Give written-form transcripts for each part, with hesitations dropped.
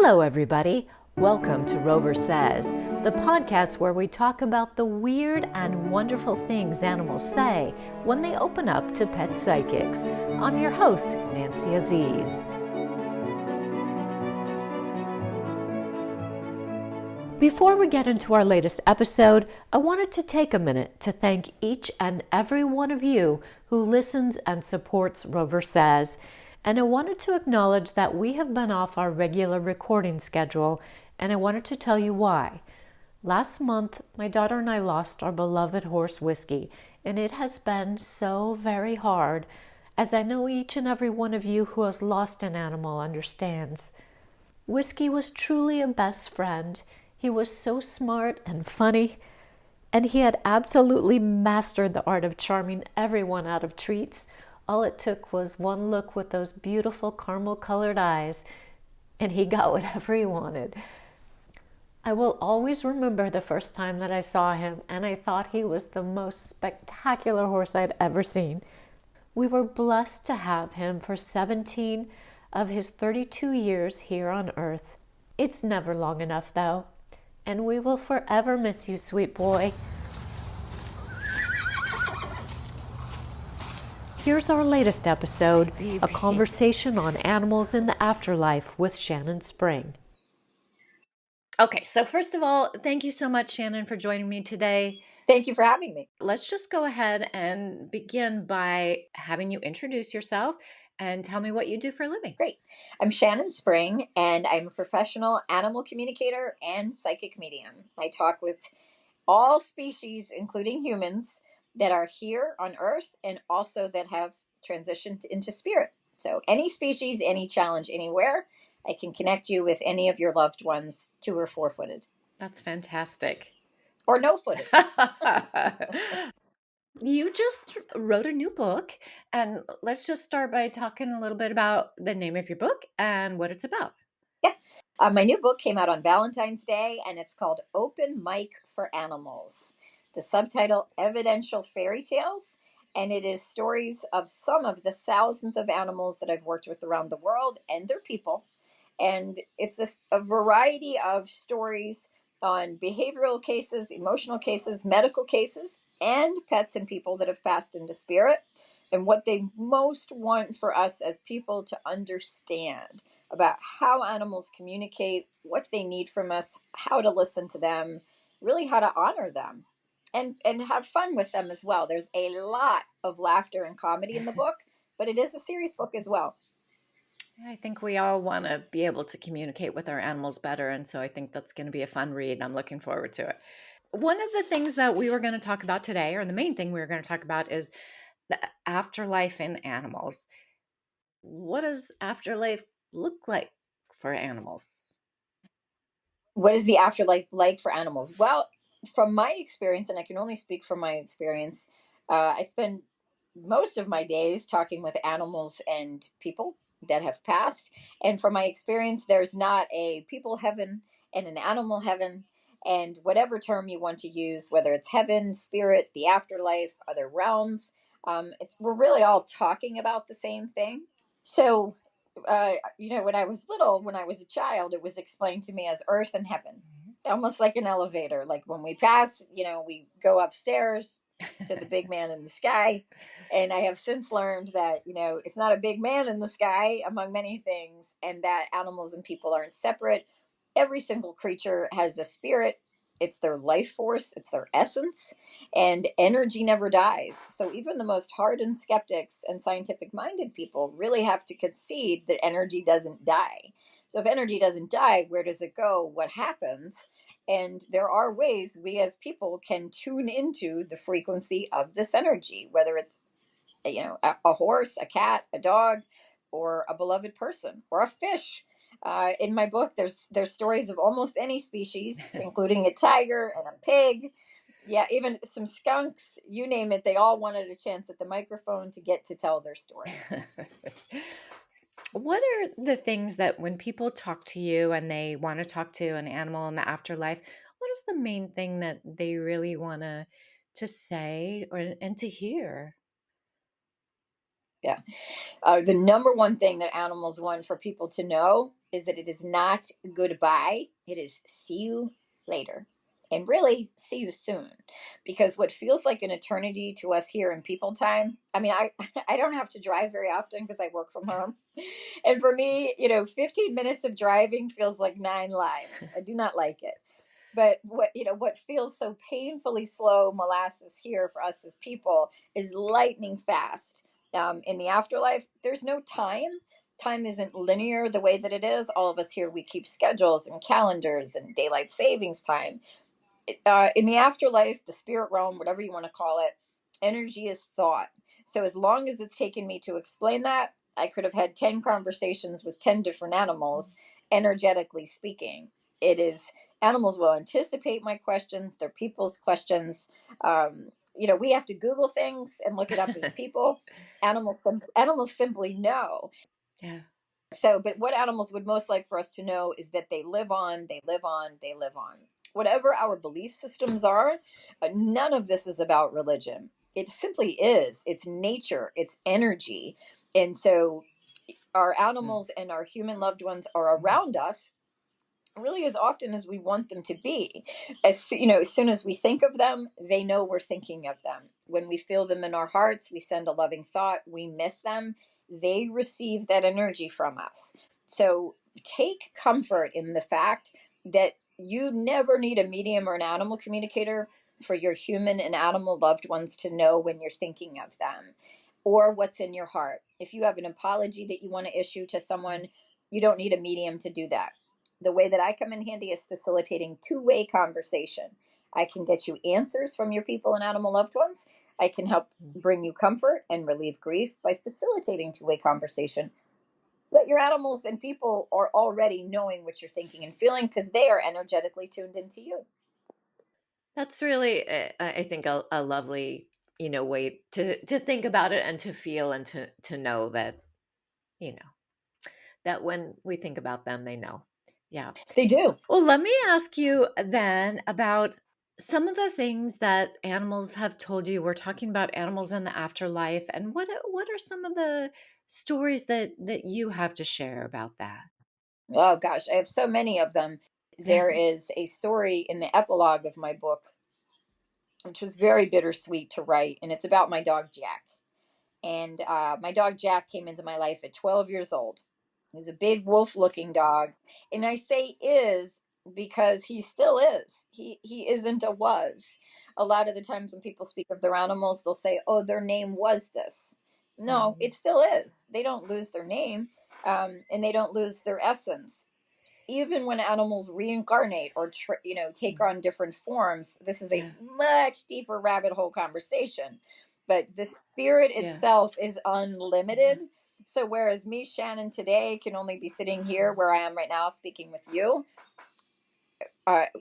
Hello, everybody. Welcome to Rover Says, the podcast where we talk about the weird and wonderful things animals say when they open up to pet psychics. I'm your host, Nancy Aziz. Before we get into our latest episode, I wanted to take a minute to thank each and every one of you who listens and supports Rover Says. And I wanted to acknowledge that we have been off our regular recording schedule, and I wanted to tell you why. Last month, my daughter and I lost our beloved horse Whiskey, and it has been so very hard, as I know each and every one of you who has lost an animal understands. Whiskey was truly a best friend. He was so smart and funny, and he had absolutely mastered the art of charming everyone out of treats. All it took was one look with those beautiful caramel-colored eyes, and he got whatever he wanted. I will always remember the first time that I saw him, and I thought he was the most spectacular horse I'd ever seen. We were blessed to have him for 17 of his 32 years here on Earth. It's never long enough, though, and we will forever miss you, sweet boy. Here's our latest episode, a conversation on animals in the afterlife with Shannon Spring. Okay, so first of all, thank you so much, Shannon, for joining me today. Thank you for having me. Let's just go ahead and begin by having you introduce yourself and tell me what you do for a living. Great. I'm Shannon Spring, and I'm a professional animal communicator and psychic medium. I talk with all species, including humans, that are here on Earth and also that have transitioned into spirit. So any species, any challenge, anywhere, I can connect you with any of your loved ones, 2 or 4-footed. That's fantastic. Or no-footed. You just wrote a new book, and let's just start by talking a little bit about the name of your book and what it's about. Yeah. My new book came out on Valentine's Day, and it's called Open Mic for Animals. The subtitle, Evidential Fairy Tales, and it is stories of some of the thousands of animals that I've worked with around the world and their people. And it's a variety of stories on behavioral cases, emotional cases, medical cases, and pets and people that have passed into spirit, and what they most want for us as people to understand about how animals communicate, what they need from us, how to listen to them, really how to honor them, and have fun with them as well. There's a lot of laughter and comedy in the book, but it is a serious book as well. I think we all want to be able to communicate with our animals better, and so I think that's going to be a fun read. I'm looking forward to it. One of the things that we were going to talk about today, or the main thing we were going to talk about, is the afterlife in animals. What does afterlife look like for animals? What is the afterlife like for animals? Well, from my experience, and I can only speak from my experience, I spend most of my days talking with animals and people that have passed. And from my experience, there's not a people heaven and an animal heaven. And whatever term you want to use, whether it's heaven, spirit, the afterlife, other realms, we're really all talking about the same thing. So, when I was little, when I was a child, it was explained to me as earth and heaven, almost like an elevator. Like when we pass, we go upstairs to the big man in the sky. And I have since learned that, it's not a big man in the sky, among many things, and that animals and people aren't separate. Every single creature has a spirit. It's their life force, it's their essence, and energy never dies. So even the most hardened skeptics and scientific minded people really have to concede that energy doesn't die. So if energy doesn't die, where does it go? What happens? And there are ways we as people can tune into the frequency of this energy, whether it's a horse, a cat, a dog, or a beloved person, or a fish. In my book, there's stories of almost any species, including a tiger and a pig. Yeah, even some skunks, you name it. They all wanted a chance at the microphone to get to tell their story. What are the things that when people talk to you and they want to talk to an animal in the afterlife, what is the main thing that they really want to say and to hear? Yeah. The number one thing that animals want for people to know is that it is not goodbye, it is see you later. And really, see you soon. Because what feels like an eternity to us here in people time, I mean, I don't have to drive very often because I work from home. And for me, 15 minutes of driving feels like 9 lives. I do not like it. But what feels so painfully slow molasses here for us as people is lightning fast. In the afterlife, there's no time. Time isn't linear the way that it is. All of us here, we keep schedules and calendars and daylight savings time. In the afterlife, the spirit realm, whatever you want to call it, energy is thought. So as long as it's taken me to explain that, I could have had 10 conversations with 10 different animals, energetically speaking. It is, animals will anticipate my questions, they're people's questions. We have to Google things and look it up as people. Animals simply know. Yeah. So, but what animals would most like for us to know is that they live on, they live on, they live on. Whatever our belief systems are, none of this is about religion. It simply is. It's nature, it's energy. And so our animals and our human loved ones are around us really as often as we want them to be. As soon as we think of them, they know we're thinking of them. When we feel them in our hearts, we send a loving thought, we miss them, they receive that energy from us. So take comfort in the fact that you never need a medium or an animal communicator for your human and animal loved ones to know when you're thinking of them or what's in your heart. If you have an apology that you want to issue to someone, you don't need a medium to do that. The way that I come in handy is facilitating two-way conversation. I can get you answers from your people and animal loved ones. I can help bring you comfort and relieve grief by facilitating two-way conversation. But your animals and people are already knowing what you're thinking and feeling because they are energetically tuned into you. That's really, I think, a lovely, way to think about it and to feel and to know that, you know, that when we think about them, they know. Yeah. They do. Well, let me ask you then about some of the things that animals have told you. We're talking about animals in the afterlife, and what are some of the stories that you have to share about that? Oh gosh, I have so many of them. There is a story in the epilogue of my book, which was very bittersweet to write, and it's about my dog Jack. And my dog Jack came into my life at 12 years old. He's a big wolf looking dog. And I say is because he still is. He isn't a was. A lot of the times when people speak of their animals, they'll say, oh, their name was this. No, Mhm. it still is. They don't lose their name, and they don't lose their essence. Even when animals reincarnate or take on different forms, this is a Yeah, much deeper rabbit hole conversation. But the spirit yeah, itself is yeah. unlimited. So whereas me, Shannon, today can only be sitting here where I am right now speaking with you,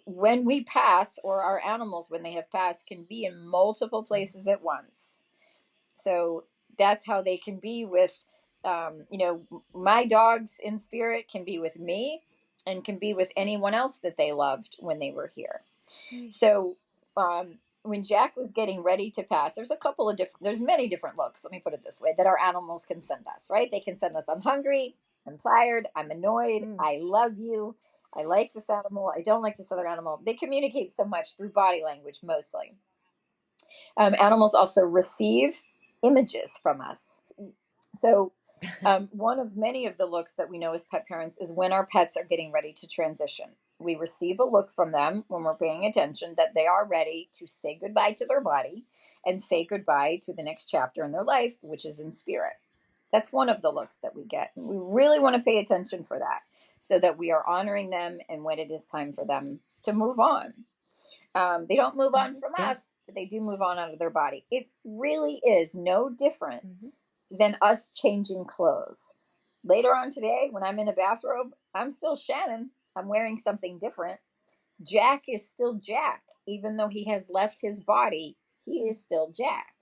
when we pass, or our animals when they have passed, can be in multiple places at once. So that's how they can be with, my dogs in spirit can be with me and can be with anyone else that they loved when they were here. Mm. So when Jack was getting ready to pass, there's many different looks, let me put it this way, that our animals can send us, right? They can send us, I'm hungry, I'm tired, I'm annoyed, Mm. I love you, I like this animal, I don't like this other animal. They communicate so much through body language mostly. Animals also receive images from us. So, one of many of the looks that we know as pet parents is when our pets are getting ready to transition. We receive a look from them when we're paying attention that they are ready to say goodbye to their body and say goodbye to the next chapter in their life, which is in spirit. That's one of the looks that we get. We really want to pay attention for that so that we are honoring them and when it is time for them to move on. They don't move on Mhm. from Yeah. us, but they do move on out of their body. It really is no different Mhm. than us changing clothes. Later on today, when I'm in a bathrobe, I'm still Shannon. I'm wearing something different. Jack is still Jack. Even though he has left his body, he Mm. is still Jack.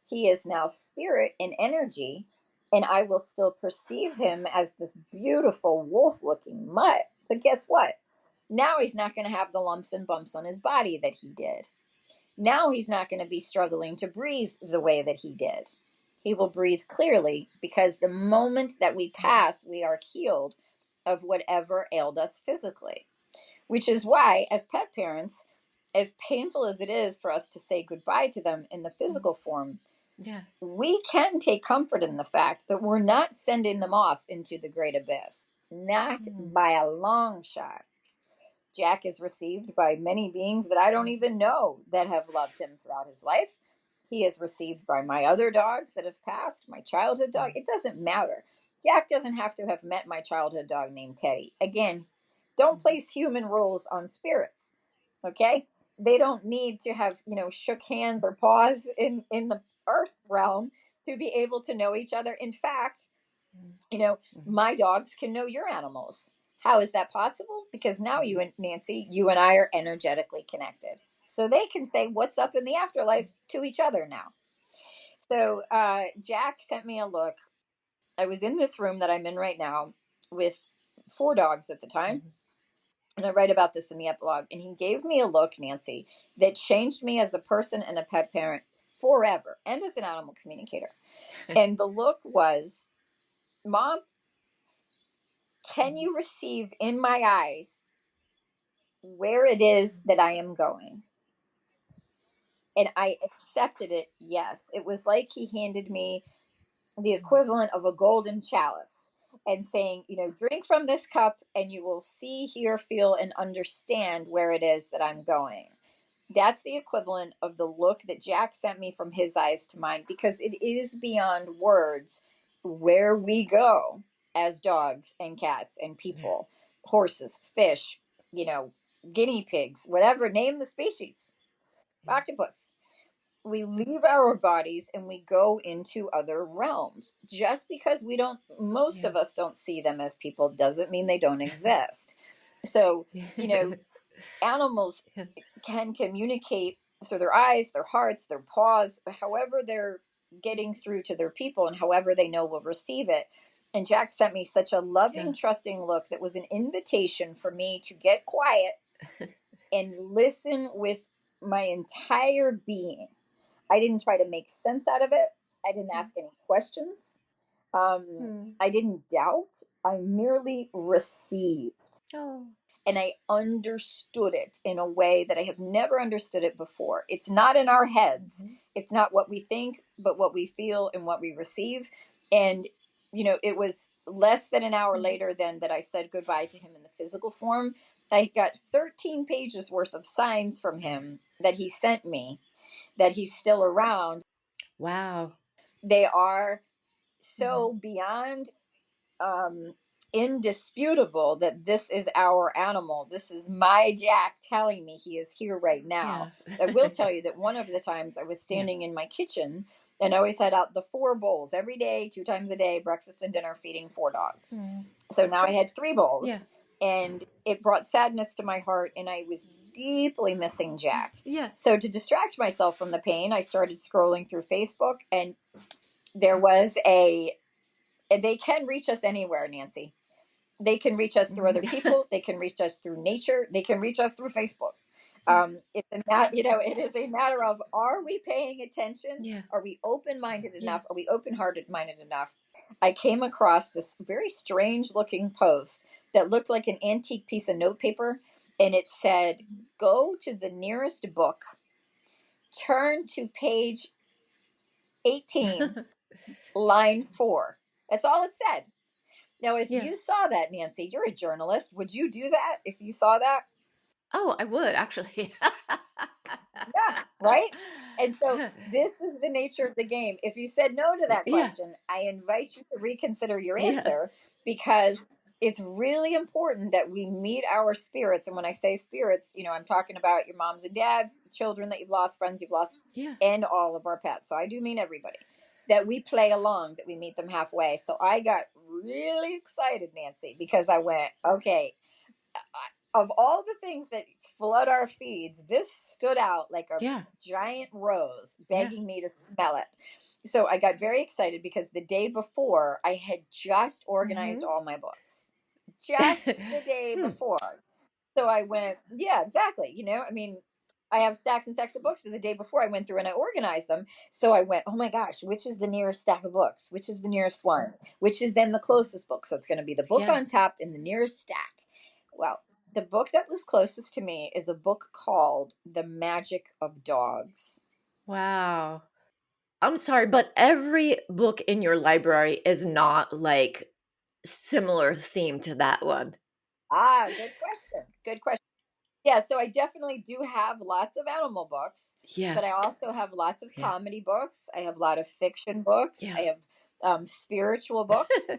He is now spirit and energy, and I will still perceive him as this beautiful wolf looking mutt. But guess what? Now he's not going to have the lumps and bumps on his body that he did. Now he's not going to be struggling to breathe the way that he did. He will breathe clearly because the moment that we pass, we are healed of whatever ailed us physically. Which is why, as pet parents, as painful as it is for us to say goodbye to them in the Mhm. physical form, Yeah. we can take comfort in the fact that we're not sending them off into the great abyss. Not Mm. by a long shot. Jack is received by many beings that I don't Mhm. even know that have loved him throughout his life. He is received by my other dogs that have passed, my childhood dog. Mm. It doesn't matter. Jack doesn't have to have met my childhood dog named Teddy. Again, don't Mhm. place human rules on spirits. Okay? They don't need to have, shook hands or paws in the earth realm to be able to know each other. In fact, Mhm. you know, Mhm. my dogs can know your animals. How is that possible? Because now you Mhm. and Nancy, you and I are energetically connected. So they can say what's up in the afterlife to each other now. So Jack sent me a look. I was in this room that I'm in right now with four dogs at the time. Mhm. And I write about this in the epilogue. And he gave me a look, Nancy, that changed me as a person and a pet parent forever and as an animal communicator. And the look was, Mom, can Mhm. you receive in my eyes where it is that I am going? And I accepted it. Yes. It was like he handed me the Mhm. equivalent of a golden chalice and saying, drink from this cup and you will see, hear, feel, and understand where it is that I'm going. That's the equivalent of the look that Jack sent me from his eyes to mine, because it is beyond words where we go as dogs and cats and Yeah. people, horses, fish, you know, guinea pigs, whatever, name the species, Yeah. octopus. We leave our bodies and we go into other realms. Just because most Yeah. of us don't see them as people doesn't mean they don't exist. So, you know, Yeah. animals Yeah. can communicate through their eyes, their hearts, their paws, however they're getting through to their people and however they know will receive it. And Jack sent me such a Yeah. loving, trusting look that was an invitation for me to get quiet and listen with my entire being. I didn't try to make sense out of it. I didn't ask any questions. Mm. I didn't doubt. I merely received. Oh. And I understood it in a way that I have never understood it before. It's not in our heads. Mhm. It's not what we think, but what we feel and what we receive. And it was less than an hour Mhm. later then that I said goodbye to him in the physical form. I got 13 pages worth of signs from him that he sent me that he's still around. Wow. They are Mhm. so beyond um, indisputable that this is our animal. This is my Jack telling me he is here right now. Yeah. I will tell you that one of the times I was Yeah. standing in my kitchen and I always had out the four bowls every day, two times a day, breakfast and dinner, feeding four dogs. Mm. So now I had three Yeah. bowls, and it brought sadness to my heart, and I was deeply missing Jack. Yeah. So to distract myself from the pain, I started scrolling through Facebook, and there was they can reach us anywhere, Nancy. They can reach us through Mhm. other people. They can reach us through nature. They can reach us through Facebook. It is a matter of, are we paying attention? Yeah. Are we open minded Yeah. enough? Are we open hearted minded enough? I came across this very strange looking post that looked like an antique piece of notepaper, and it said, "Go to the nearest book, turn to page 18, line 4." That's all it said. Now, if Yeah. you saw that, Nancy, you're a journalist. Would you do that if you saw that? Oh, I would actually. Yeah, right? And so this is the nature of the game. If you said no to that Yeah. question, I invite you to reconsider your Yes. answer, because it's really important that we meet our spirits. And when I say spirits, I'm talking about your moms and dads, children that you've lost, friends you've lost, Yeah. and all of our pets. So I do mean everybody. That we play along, that we meet them halfway. So I got really excited, Nancy, because I went, okay, of all the things that flood our feeds, this stood out like a Yeah. giant rose Yeah. begging me to smell it. So I got very excited because the day before I had just organized Mhm. all my books. Just the day Hmm. before. So I went, yeah, exactly. I mean, I have stacks and stacks of books, but the day before I went through and I organized them. So I went, oh my gosh, which is the nearest stack of books? Which is the nearest one? Which is then the closest book? So it's going to be the book on Yes. top in the nearest stack. Well, the book that was closest to me is a book called The Magic of Dogs. Wow. I'm sorry, but every book in your library is not like similar theme to that one. Ah, good question. Good question. Yeah, so I definitely do have lots of animal books, Yeah. but I also have lots of Yeah. comedy books. I have a lot of fiction books. Yeah. I have spiritual books.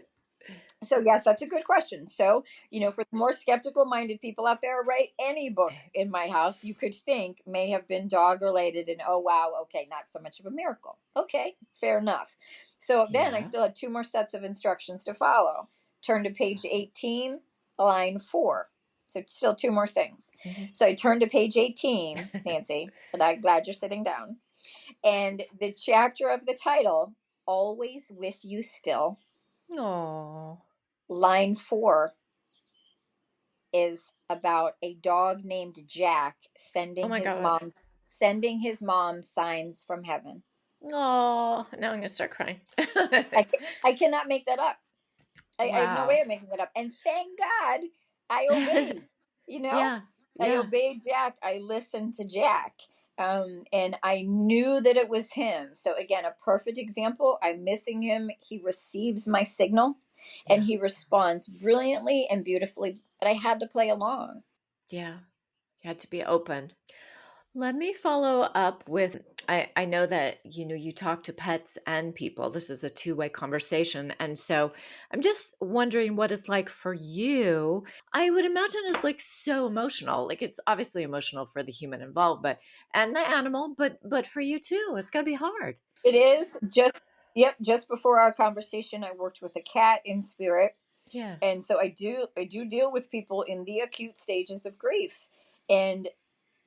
So yes, that's a good question. So, for the more skeptical minded people out there, right, any book in my house you could think may have been dog related, and oh wow, okay, not so much of a miracle. Okay, fair enough. So then I Yeah. still had two more sets of instructions to follow. Turn to page 18, line 4. So still two more things. Mhm. So I turned to page 18, Nancy, and I'm glad you're sitting down. And the chapter of the title, Always With You Still, Oh. line 4, is about a dog named Jack Oh my gosh. sending his mom signs from heaven. Oh, now I'm gonna start crying. I cannot make that up. I have no way Wow. of making that up. And thank God I obeyed. You know, Yeah. I Yeah. obeyed Jack. I listened to Jack. And I knew that it was him. So again, a perfect example. I'm missing him. He receives my signal and Yeah. he responds brilliantly and beautifully. But I had to play along. Yeah. You had to be open. Let me follow up with I know that you talk to pets and people. This is a two-way conversation. And so I'm just wondering what it's like for you. I would imagine it's like so emotional. Like it's obviously emotional for the human involved, but and the animal, but for you too. It's gotta be hard. It is just, yep, just before our conversation, I worked with a cat in spirit. Yeah, And so I do deal with people in the acute stages of grief. And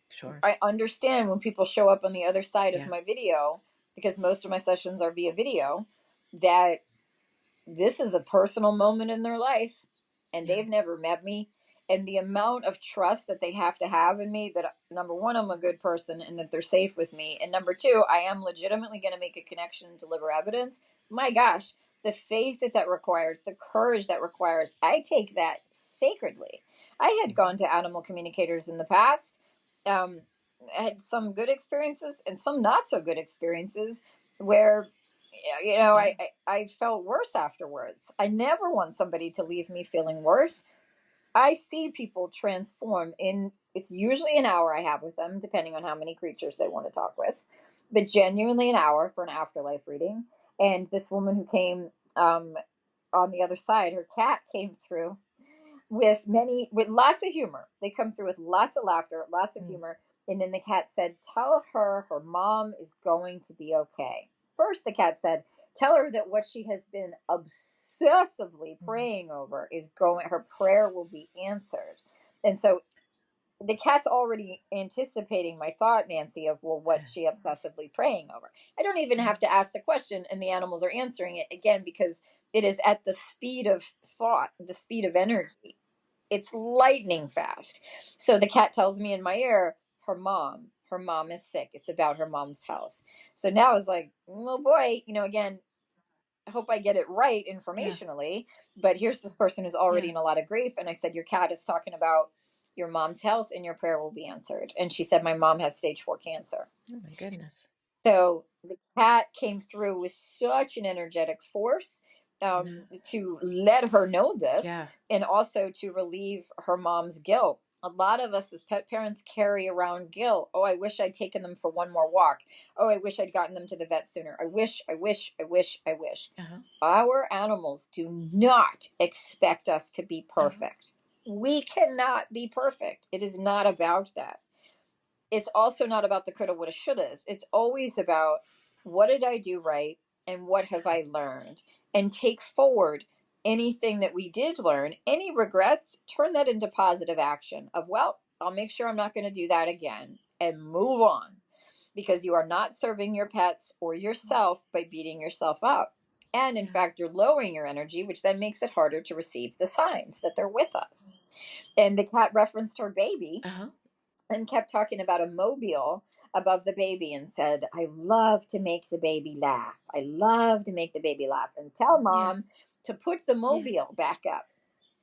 sure. I understand when people show up on the other side of Yeah, my video, because most of my sessions are via video, that this is a personal moment in their life and yeah, they've never met me, and the amount of trust that they have to have in me, that number one, I'm a good person and that they're safe with me, and number two, I am legitimately going to make a connection and deliver evidence. My gosh, the faith that requires, the courage that requires, I take that sacredly. I had gone to animal communicators in the past, um, had some good experiences and some not so good experiences, where yeah, I felt worse afterwards. I never want somebody to leave me feeling worse. I see people transform in, it's usually an hour I have with them, depending on how many creatures they want to talk with, but genuinely an hour for an afterlife reading. And this woman who came, on the other side, her cat came through with lots of humor. They come through with lots of laughter, lots of mm, humor. And then the cat said, "Tell her mom is going to be okay." First, the cat said, "Tell her that what she has been obsessively mm, praying over is going, her prayer will be answered." And so the cat's already anticipating my thought, Nancy, of, well, yeah, what's she obsessively praying over? I don't even yeah, have to ask the question, and the animals are answering it again, because it is at the speed of thought, the speed of energy. It's lightning fast. So the cat tells me in my ear, her mom is sick. It's about her mom's house. So now it's like, oh boy, again, I hope I get it right yeah, informationally, but here's this person who's already yeah. in a lot of grief. And I said, your cat is talking about your mom's health and your prayer will be answered. And she said, my mom has stage 4 cancer. Oh my goodness. So the cat came through with such an energetic force, Yeah, to let her know this, yeah, and also to relieve her mom's guilt. A lot of us as pet parents carry around guilt. Oh, I wish I'd taken them for one more walk. Oh, I wish I'd gotten them to the vet sooner. I wish, I wish, I wish, I wish. uh-huh, Our animals do not expect us to be uh-huh, perfect. We cannot be perfect. It is not about that. It's also not about the coulda, woulda, shouldas. It's always about, what did I do right and what have I learned? And take forward anything that we did learn. Any regrets, turn that into positive action of, well, I'll make sure I'm not going to do that again, and move on, because you are not serving your pets or yourself by beating yourself up. And in yeah, fact, you're lowering your energy, which then makes it harder to receive the signs that they're with us. And the cat referenced her baby, uh-huh, and kept talking about a mobile above the baby and said, I love to make the baby laugh. I love to make the baby laugh. And tell Yeah. mom to put the Yeah. mobile back up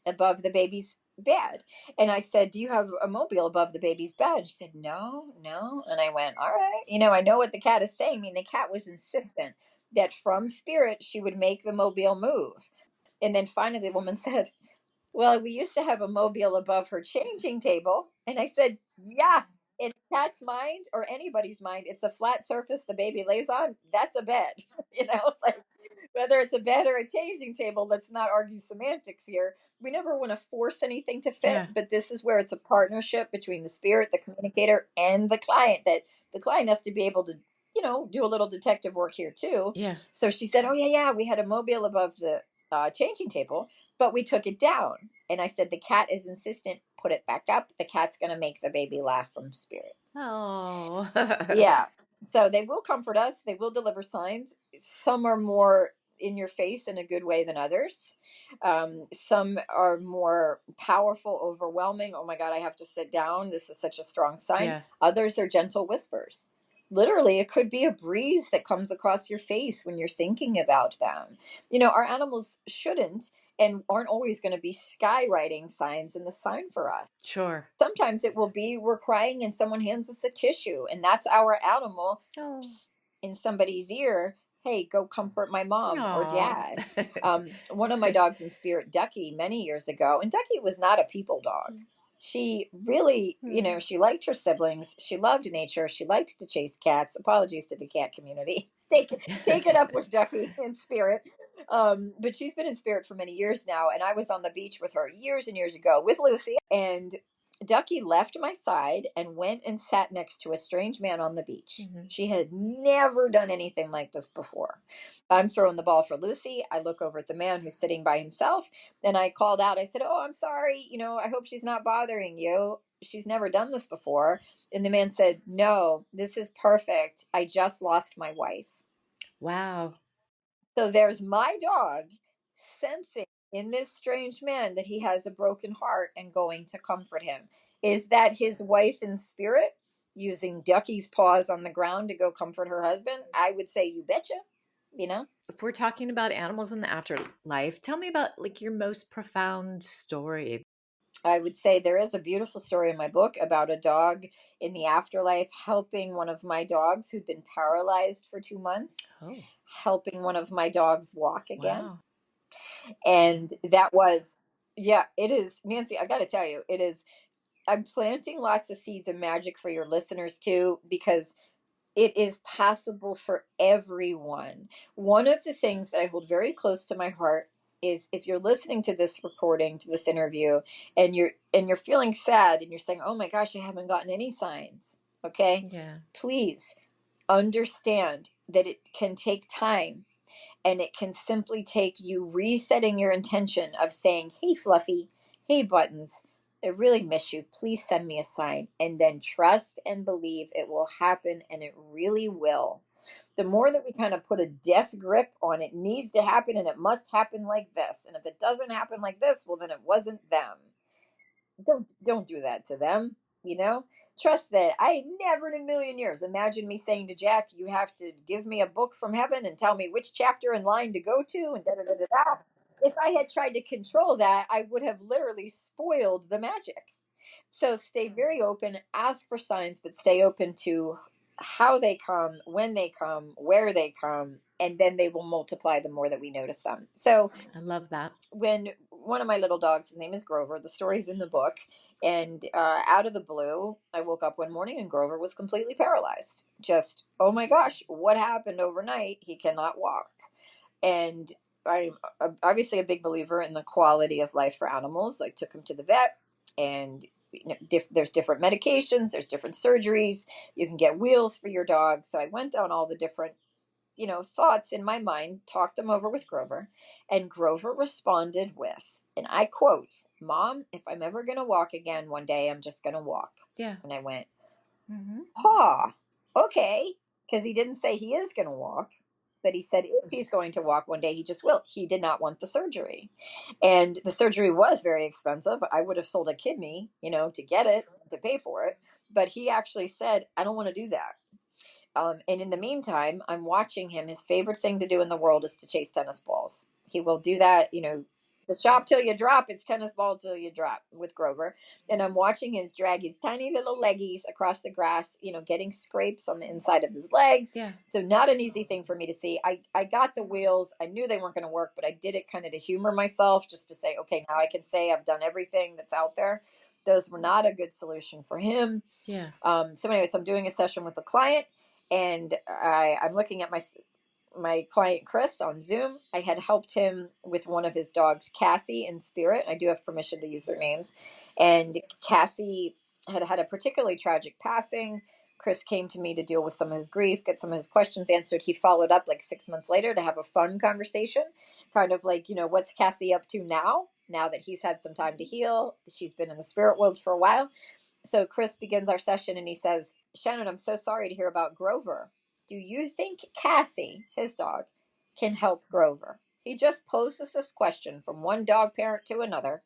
above the baby's bed. And I said, do you have a mobile above the baby's bed? She said, no, no. And I went, all right. I know what the cat is saying. I mean, the cat was insistent that from spirit, she would make the mobile move. And then finally, the woman said, well, we used to have a mobile above her changing table. And I said, yeah, in a cat's mind or anybody's mind, it's a flat surface the baby lays on. That's a bed, like whether it's a bed or a changing table, let's not argue semantics here. We never want to force anything to fit, Yeah. but this is where it's a partnership between the spirit, the communicator, and the client, that the client has to be able to, do a little detective work here too. Yeah. So she said, oh, yeah, yeah, we had a mobile above the changing table, but we took it down. And I said, the cat is insistent, put it back up. The cat's going to make the baby laugh from spirit. Oh. Yeah. So they will comfort us. They will deliver signs. Some are more in your face in a good way than others. Some are more powerful, overwhelming. Oh my God, I have to sit down. This is such a strong sign. Yeah. Others are gentle whispers. Literally, it could be a breeze that comes across your face when you're thinking about them. Our animals shouldn't and aren't always going to be skywriting signs in the sign for us. Sure. Sometimes it will be we're crying and someone hands us a tissue, and that's our animal Oh. in somebody's ear. Hey, go comfort my mom or Aw. dad. One of my dogs in spirit, Ducky, many years ago, and Ducky was not a people dog. She really, Hmm. she liked her siblings. She loved nature. She liked to chase cats. Apologies to the cat community. Take it up with Ducky in spirit. But she's been in spirit for many years now. And I was on the beach with her years and years ago with Lucy. And Ducky left my side and went and sat next to a strange man on the beach. Mhm. She had never done anything like this before. I'm throwing the ball for Lucy. I look over at the man who's sitting by himself and I called out. I said, oh, I'm sorry. I hope she's not bothering you. She's never done this before. And the man said, no, this is perfect. I just lost my wife. Wow. So there's my dog sensing in this strange man that he has a broken heart and going to comfort him. Is that his wife in spirit using Ducky's paws on the ground to go comfort her husband? I would say, you betcha, you know? If we're talking about animals in the afterlife, tell me about like your most profound story. I would say there is a beautiful story in my book about a dog in the afterlife helping one of my dogs who'd been paralyzed for 2 months, Oh, helping one of my dogs walk again. wow. And that was, yeah, it is, Nancy, I got to tell you, it is. I'm planting lots of seeds of magic for your listeners too, because it is possible for everyone. One of the things that I hold very close to my heart is if you're listening to this recording, to this interview, and you're feeling sad and you're saying, "Oh my gosh, I haven't gotten any signs." Okay? Yeah. Please understand that it can take time, and it can simply take you resetting your intention of saying, "Hey Fluffy, hey Buttons, I really miss you. Please send me a sign." And then trust and believe it will happen, and it really will. The more that we kind of put a death grip on it needs to happen and it must happen like this. And if it doesn't happen like this, well then it wasn't them. Don't do that to them, you know? Trust that I never in a million years imagine me saying to Jack, you have to give me a book from heaven and tell me which chapter and line to go to and da da da da da. If I had tried to control that, I would have literally spoiled the magic. So stay very open, ask for signs, but stay open to how they come, when they come, where they come, and then they will multiply the more that we notice them. So I love that. when one of my little dogs, his name is Grover, the story's in the book, and out of the blue, I woke up one morning and Grover was completely paralyzed. Just, oh my gosh, what happened overnight? He cannot walk. And I'm obviously a big believer in the quality of life for animals. I took him to the vet, and there's different medications, there's different surgeries. You can get wheels for your dog. So I went down all the different thoughts in my mind, talked them over with Grover, and Grover responded with, and I quote, Mom, if I'm ever going to walk again one day, I'm just going to walk. Yeah. And I went, Hmm. "Ha, okay." Because he didn't say he is going to walk, but he said if he's going to walk one day, he just will. He did not want the surgery. And the surgery was very expensive. I would have sold a kidney, to get it, to pay for it. But he actually said, I don't want to do that. And in the meantime, I'm watching him. His favorite thing to do in the world is to chase tennis balls. He will do that, the shop till you drop, it's tennis ball till you drop with Grover. And I'm watching him drag his tiny little leggies across the grass, getting scrapes on the inside of his legs. Yeah. So not an easy thing for me to see. I got the wheels. I knew they weren't going to work, but I did it kind of to humor myself, just to say, okay, now I can say I've done everything that's out there. Those were not a good solution for him. Yeah. So anyways, I'm doing a session with a client, and I'm looking at my client Chris on Zoom. I had helped him with one of his dogs, Cassie and Spirit. I do have permission to use their names. And Cassie had had a particularly tragic passing. Chris came to me to deal with some of his grief, get some of his questions answered. He followed up like 6 months later to have a fun conversation, kind of like, what's Cassie up to now that he's had some time to heal. She's been in the spirit world for a while. So Chris begins our session and he says, Shannon, I'm so sorry to hear about Grover. Do you think Cassie, his dog, can help Grover? He just poses this question from one dog parent to another.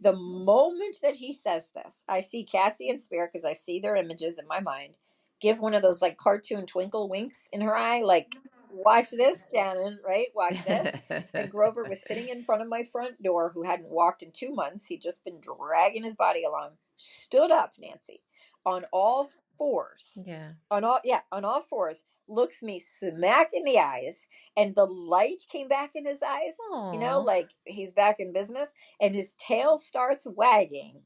The moment that he says this, I see Cassie and Spirit, because I see their images in my mind, give one of those like cartoon twinkle winks in her eye, like, watch this, Shannon, right? Watch this. And Grover was sitting in front of my front door, who hadn't walked in 2 months. He'd just been dragging his body along, stood up, Nancy, on all fours. Yeah. On all fours, looks me smack in the eyes, and the light came back in his eyes, Aw. like he's back in business, and his tail starts wagging.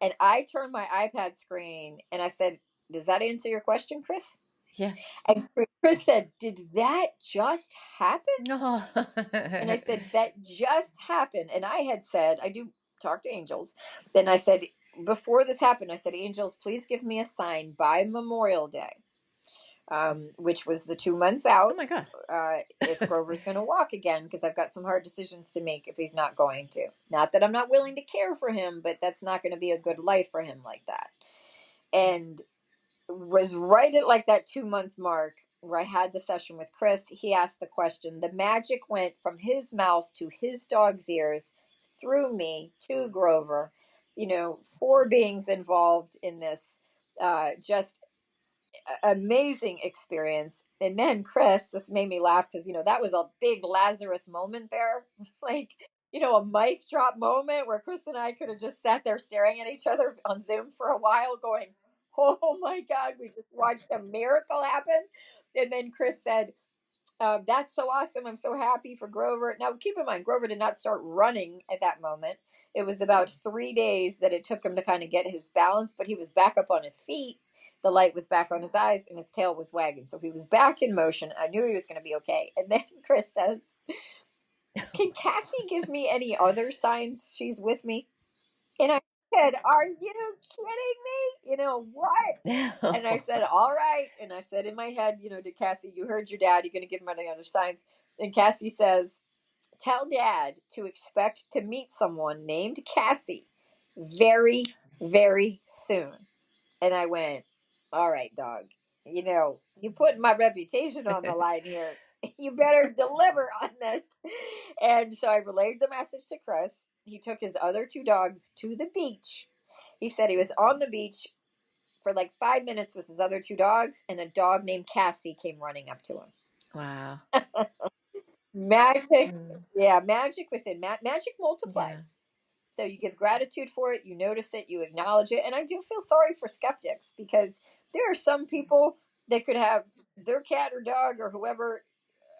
And I turned my iPad screen and I said, does that answer your question, Chris? Yeah. And Chris said, did that just happen? Oh. And I said, that just happened. And I had said, I do talk to angels. Then I said, before this happened, I said, angels, please give me a sign by Memorial Day, which was the 2 months out. Oh my God. If Grover's going to walk again, because I've got some hard decisions to make if he's not going to. Not that I'm not willing to care for him, but that's not going to be a good life for him like that. And was right at like that 2 month mark where I had the session with Chris. He asked the question. The magic went from his mouth to his dog's ears, through me to Grover. 4 beings involved in this. Just amazing experience. And then Chris, this made me laugh because that was a big Lazarus moment there. Like, a mic drop moment where Chris and I could have just sat there staring at each other on Zoom for a while going, oh my God, we just watched a miracle happen. And then Chris said, that's so awesome. I'm so happy for Grover. Now, keep in mind, Grover did not start running at that moment. It was about 3 days that it took him to kind of get his balance, but he was back up on his feet. The light was back on his eyes and his tail was wagging. So he was back in motion. I knew he was going to be okay. And then Chris says, can Cassie give me any other signs she's with me? And I said, are you kidding me? What? And I said, all right. And I said in my head, to Cassie, you heard your dad. You're going to give him any other signs. And Cassie says, tell Dad to expect to meet someone named Cassie very, very soon. And I went, all right, dog, you put my reputation on the line here. You better deliver on this. And so I relayed the message to Chris. He took his other 2 dogs to the beach. He said he was on the beach for like 5 minutes with his other 2 dogs, and a dog named Cassie came running up to him. Wow. Magic. Yeah, magic within magic multiplies. Yeah. So you give gratitude for it, you notice it, you acknowledge it. And I do feel sorry for skeptics, because there are some people that could have their cat or dog or whoever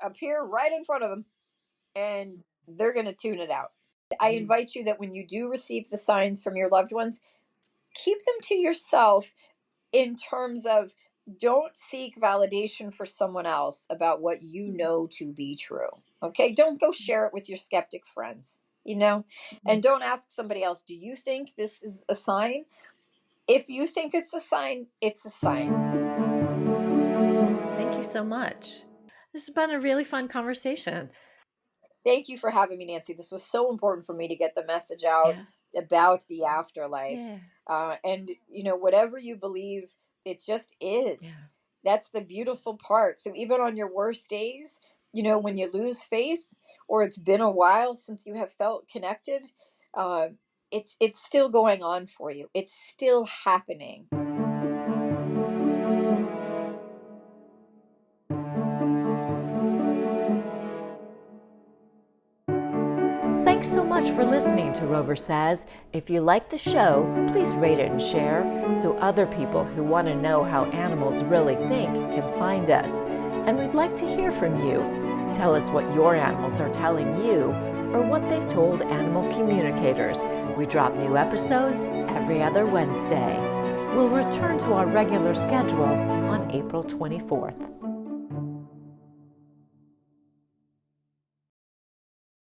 appear right in front of them, and they're going to tune it out. I invite you that when you do receive the signs from your loved ones, keep them to yourself, in terms of, don't seek validation for someone else about what you know to be true. Okay? Don't go share it with your skeptic friends, and don't ask somebody else, do you think this is a sign? If you think it's a sign, it's a sign. Thank you so much. This has been a really fun conversation. Thank you for having me, Nancy. This was so important for me to get the message out about the afterlife. Yeah. And, whatever you believe, it just is. Yeah. That's the beautiful part. So even on your worst days, when you lose faith, or it's been a while since you have felt connected, it's still going on for you. It's still happening. Thanks so much for listening to Rover Says. If you like the show, please rate it and share so other people who want to know how animals really think can find us. And we'd like to hear from you. Tell us what your animals are telling you or what they've told animal communicators. We drop new episodes every other Wednesday. We'll return to our regular schedule on April 24th.